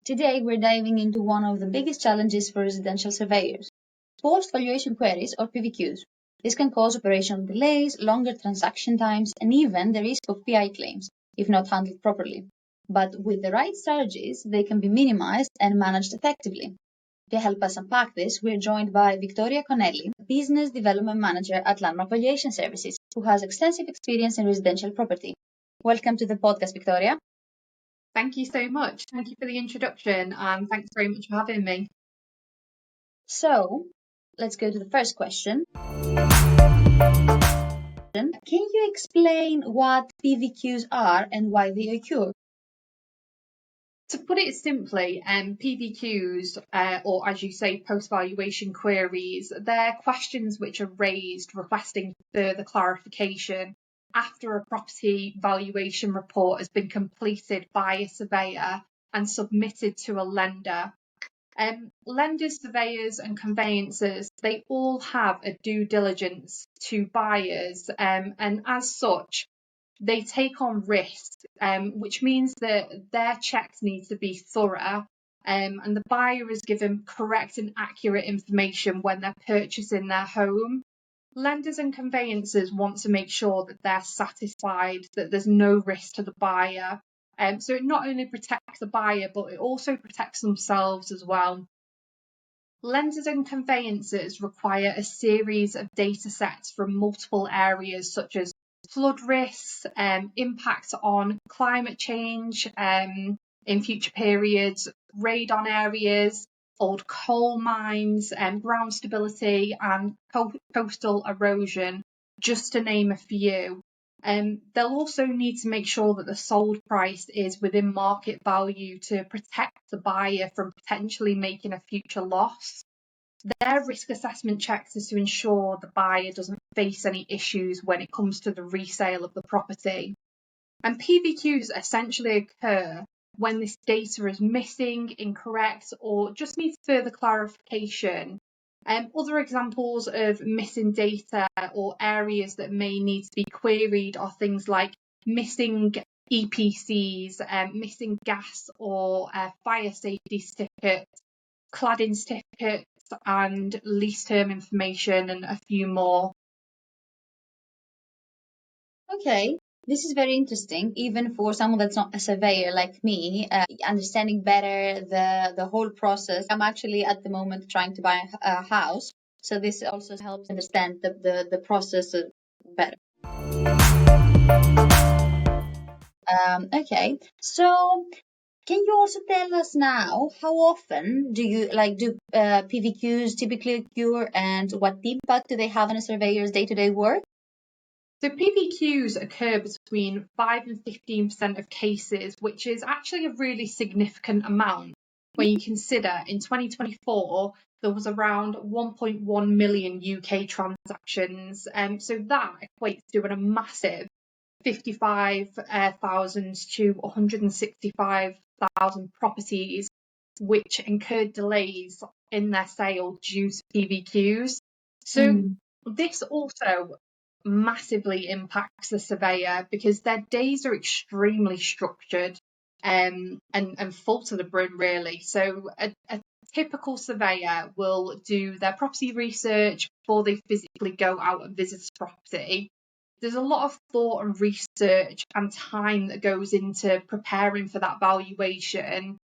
Today, we're diving into one of the biggest challenges for residential surveyors, post-valuation queries or PVQs. This can cause operational delays, longer transaction times, and even the risk of PI claims if not handled properly. But with the right strategies, they can be minimized and managed effectively. To help us unpack this, we're joined by Vicky Connelly, Business Development Manager at Landmark Valuation Services, who has extensive experience in residential property. Welcome to the podcast, Victoria. Thank you so much. Thank you for the introduction, and thanks very much for having me. So, let's go to the first question. Can you explain what PVQs are and why they occur? To put it simply, PVQs, or as you say, post-valuation queries, they're questions which are raised requesting further clarification after a property valuation report has been completed by a surveyor and submitted to a lender. Lenders, surveyors and conveyancers, they all have a due diligence to buyers, and as such, they take on risk, which means that their checks need to be thorough, and the buyer is given correct and accurate information when they're purchasing their home. Lenders and conveyancers want to make sure that they're satisfied that there's no risk to the buyer. So it not only protects the buyer, but it also protects themselves as well. Lenders and conveyancers require a series of data sets from multiple areas such as flood risks, impact on climate change in future periods, radon areas, old coal mines, ground stability and coastal erosion, just to name a few. They'll also need to make sure that the sold price is within market value to protect the buyer from potentially making a future loss. Their risk assessment checks is to ensure the buyer doesn't face any issues when it comes to the resale of the property. And PVQs essentially occur when this data is missing, incorrect, or just needs further clarification. Other examples of missing data or areas that may need to be queried are things like missing EPCs, missing gas or fire safety certificates, cladding certificates, and lease term information, and a few more. Okay, this is very interesting, even for someone that's not a surveyor like me, understanding better the whole process. I'm actually at the moment trying to buy a house, so this also helps understand the process better. Okay, so can you also tell us now how often do PVQs typically occur, and what impact do they have on a surveyor's day-to-day work? So PVQs occur between 5 and 15% of cases, which is actually a really significant amount when you consider in 2024 there was around 1.1 million UK transactions. So that equates to a massive 55,000 to 165,000 properties which incurred delays in their sale due to PVQs. So this also massively impacts the surveyor because their days are extremely structured and full to the brim, really. So a typical surveyor will do their property research before they physically go out and visit a property. There's a lot of thought and research and time that goes into preparing for that valuation.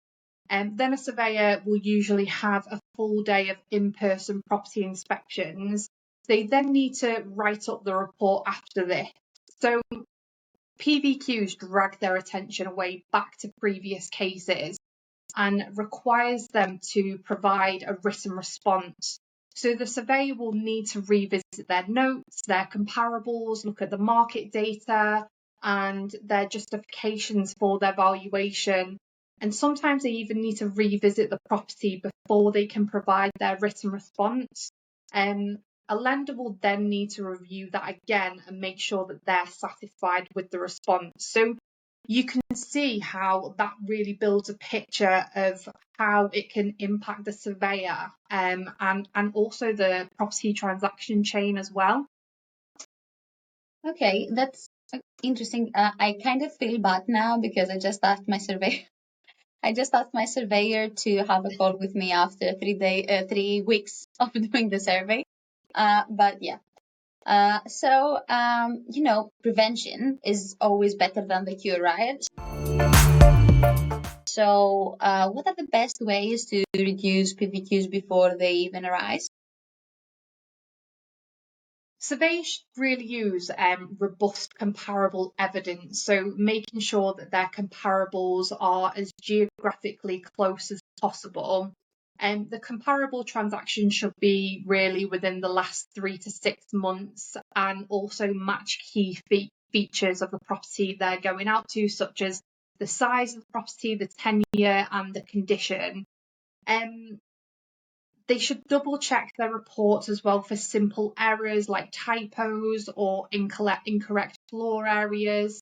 And then a surveyor will usually have a full day of in-person property inspections. They then need to write up the report after this. So PVQs drag their attention away back to previous cases and requires them to provide a written response. So the surveyor will need to revisit their notes, their comparables, look at the market data and their justifications for their valuation. And sometimes they even need to revisit the property before they can provide their written response. A lender will then need to review that again and make sure that they're satisfied with the response. So you can see how that really builds a picture of how it can impact the surveyor and also the property transaction chain as well. Okay, that's interesting. I kind of feel bad now because I just asked my surveyor I just asked my surveyor to have a call with me after 3 weeks of doing the survey. But yeah. Prevention is always better than the cure, right? So, what are the best ways to reduce PVQs before they even arise? Surveys really use robust comparable evidence, so making sure that their comparables are as geographically close as possible. The comparable transaction should be really within the last 3 to 6 months and also match key features of the property they're going out to, such as the size of the property, the tenure and the condition. They should double check their reports as well for simple errors like typos or incorrect floor areas.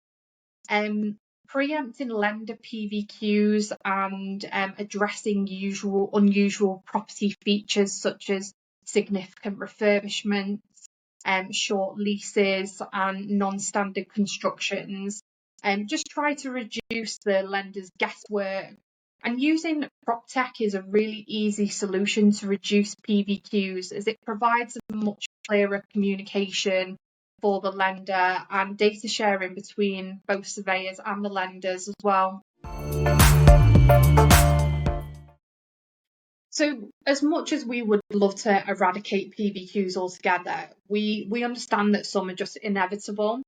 Preempting lender PVQs and addressing unusual property features such as significant refurbishments, short leases and non-standard constructions. Just try to reduce the lender's guesswork. And using PropTech is a really easy solution to reduce PVQs as it provides a much clearer communication for the lender and data sharing between both surveyors and the lenders as well. So as much as we would love to eradicate PVQs altogether, we understand that some are just inevitable.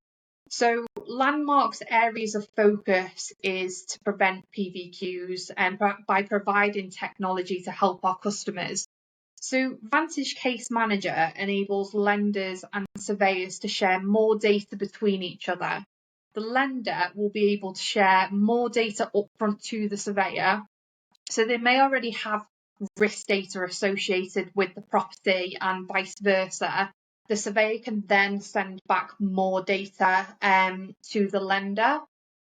So Landmark's areas of focus is to prevent PVQs and by providing technology to help our customers. So Vantage Case Manager enables lenders and surveyors to share more data between each other. The lender will be able to share more data upfront to the surveyor. So they may already have risk data associated with the property and vice versa. The surveyor can then send back more data to the lender.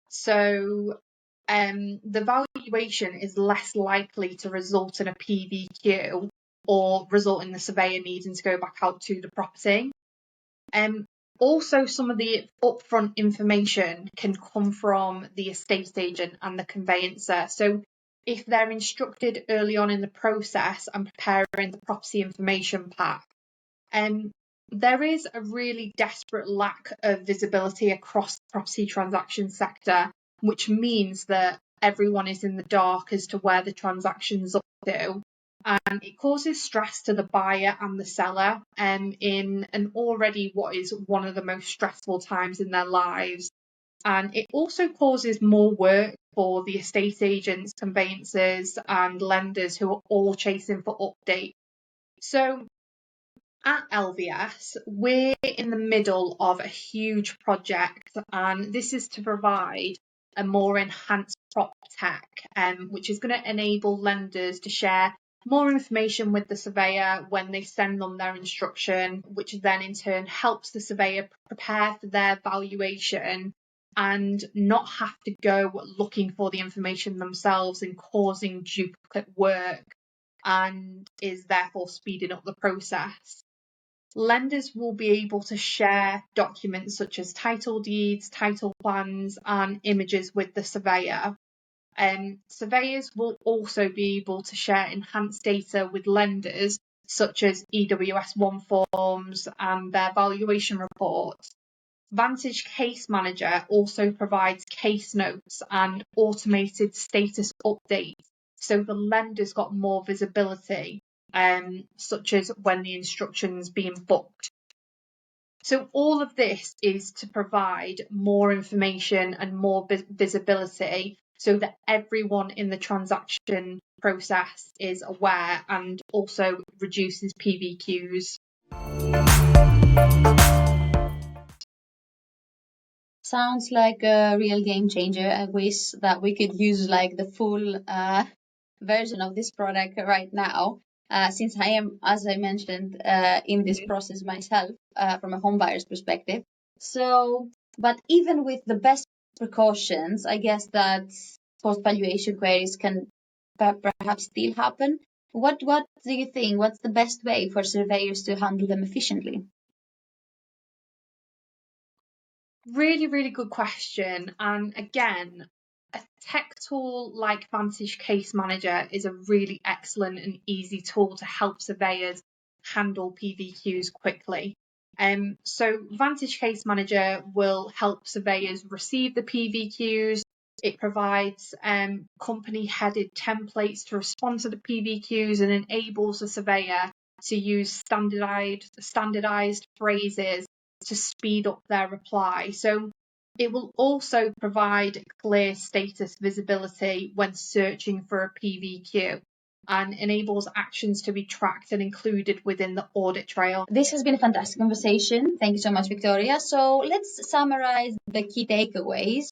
So the valuation is less likely to result in a PVQ or result in the surveyor needing to go back out to the property. Also, some of the upfront information can come from the estate agent and the conveyancer. So if they're instructed early on in the process and preparing the property information pack, there is a really desperate lack of visibility across the property transaction sector, which means that everyone is in the dark as to where the transaction's up to. And it causes stress to the buyer and the seller in an already what is one of the most stressful times in their lives. And it also causes more work for the estate agents, conveyancers and lenders who are all chasing for updates. So at LVS, we're in the middle of a huge project, and this is to provide a more enhanced PropTech, which is going to enable lenders to share more information with the surveyor when they send them their instruction, which then in turn helps the surveyor prepare for their valuation and not have to go looking for the information themselves and causing duplicate work, and is therefore speeding up the process. Lenders will be able to share documents such as title deeds, title plans and images with the surveyor. Surveyors will also be able to share enhanced data with lenders such as EWS1 forms and their valuation reports. Vantage Case Manager also provides case notes and automated status updates, so the lender's got more visibility, such as when the instruction's being booked. So all of this is to provide more information and more visibility so that everyone in the transaction process is aware and also reduces PVQs. Sounds like a real game changer. I wish that we could use like the full version of this product right now, since I am, as I mentioned, in this process myself from a home buyer's perspective. So, but even with the best precautions, I guess that post-valuation queries can perhaps still happen. What do you think? What's the best way for surveyors to handle them efficiently? Really, really good question. And again, A tech tool like Vantage Case Manager is a really excellent and easy tool to help surveyors handle PVQs quickly. So Vantage Case Manager will help surveyors receive the PVQs. It provides company-headed templates to respond to the PVQs and enables the surveyor to use standardized phrases to speed up their reply. So it will also provide clear status visibility when searching for a PVQ and enables actions to be tracked and included within the audit trail. This has been a fantastic conversation. Thank you so much, Victoria. So let's summarize the key takeaways.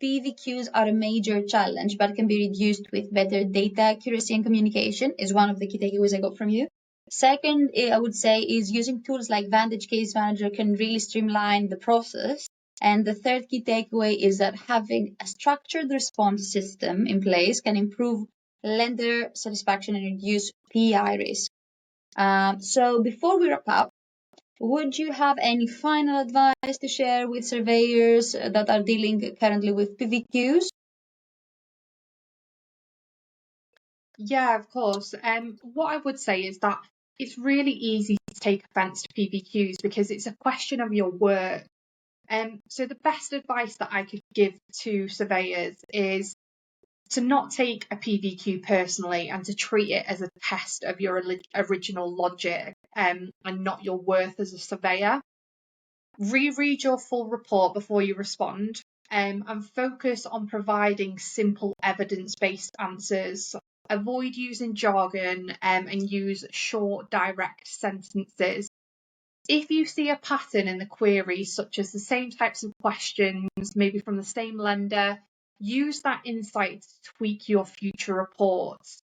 PVQs are a major challenge, but can be reduced with better data accuracy and communication, is one of the key takeaways I got from you. Second, I would say, is using tools like Vantage Case Manager can really streamline the process. And the third key takeaway is that having a structured response system in place can improve lender satisfaction and reduce PI risk. So before we wrap up, would you have any final advice to share with surveyors that are dealing currently with PVQs? Yeah, of course. What I would say is that it's really easy to take offence to PVQs because it's a question of your work. So the best advice that I could give to surveyors is to not take a PVQ personally and to treat it as a test of your original logic and not your worth as a surveyor. Reread your full report before you respond and focus on providing simple evidence-based answers. Avoid using jargon and use short, direct sentences. If you see a pattern in the queries, such as the same types of questions, maybe from the same lender, use that insight to tweak your future reports.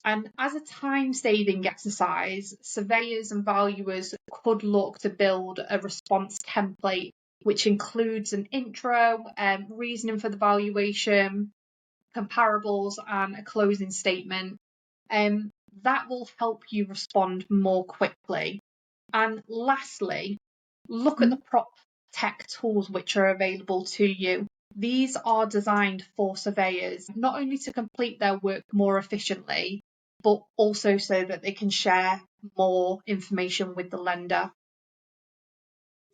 And as a time-saving exercise, surveyors and valuers could look to build a response template, which includes an intro, reasoning for the valuation, comparables, and a closing statement. That will help you respond more quickly. And lastly, look at the prop tech tools which are available to you. These are designed for surveyors, not only to complete their work more efficiently, but also so that they can share more information with the lender.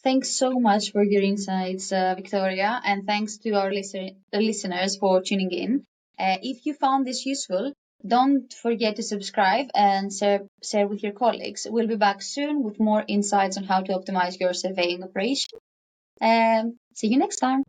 Thanks so much for your insights, Victoria, and thanks to our listeners for tuning in. If you found this useful, don't forget to subscribe and share with your colleagues. We'll be back soon with more insights on how to optimize your surveying operation. See you next time.